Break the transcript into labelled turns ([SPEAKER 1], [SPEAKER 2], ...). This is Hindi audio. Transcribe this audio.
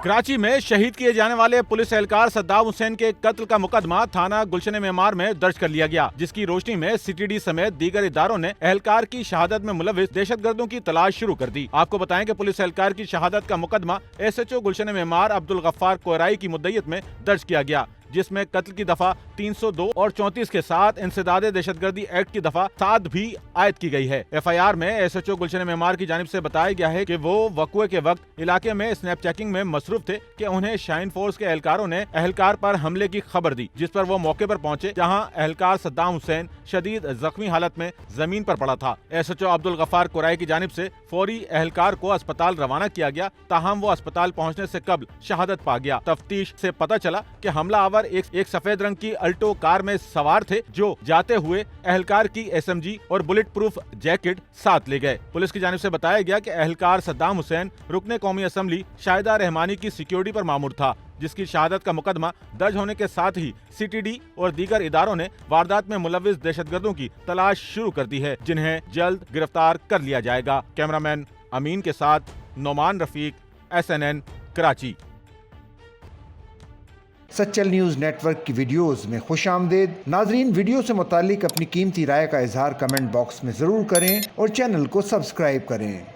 [SPEAKER 1] कराची में शहीद किए जाने वाले पुलिस एहलकार सद्दाम हुसैन के कत्ल का मुकदमा थाना गुलशन मेमार में दर्ज कर लिया गया, जिसकी रोशनी में सीटीडी समेत दीगर इदारों ने एहलकार की शहादत में मुलविस दहशतगर्दों की तलाश शुरू कर दी। आपको बताएं कि पुलिस एहलकार की शहादत का मुकदमा SHO गुलशन मेमार अब्दुल गफ्फार कोराई की मुद्दईयत में दर्ज किया गया, जिसमें कत्ल की दफा 302 और 34 के साथ इंसदादे दहशतगर्दी एक्ट की दफा 7 भी आयद की गई है। FIR में SHO गुलशन मेमार की जानिब से बताया गया है कि वो वक़्वे के वक्त इलाके में स्नैप चेकिंग में मसरूफ थे कि उन्हें शाइन फोर्स के एहलकारों ने एहलकार पर हमले की खबर दी, जिस पर वो मौके पर पहुंचे, जहां एहलकार सद्दाम हुसैन शदीद जख्मी हालत में जमीन पर पड़ा था। SHO अब्दुल गफ्फार कोराई की जानिब से फौरी एहलकार को अस्पताल रवाना किया गया, ताहम वो अस्पताल पहुँचने से कबल शहादत पा गया। तफ्तीश से पता चला कि हमलावर एक सफेद रंग की अल्टो कार में सवार थे, जो जाते हुए एहलकार की SMG और बुलेट प्रूफ जैकेट साथ ले गए। पुलिस की जानिब से बताया गया कि एहलकार सद्दाम हुसैन रुकने कौमी असम्बली शाहिदा रहमानी की सिक्योरिटी पर मामूर था, जिसकी शहादत का मुकदमा दर्ज होने के साथ ही CTD और दीगर इदारों ने वारदात में मुलविस दहशतगर्दों की तलाश शुरू कर दी है, जिन्हें जल्द गिरफ्तार कर लिया जाएगा। कैमरामैन अमीन के साथ Noman Rafiq, SNN Karachi.
[SPEAKER 2] Sachal news network की वीडियोस में खुशामदीद। नाजरीन, वीडियो से मुतालिक अपनी कीमती राय का इजहार कमेंट बॉक्स में ज़रूर करें और चैनल को सब्सक्राइब करें।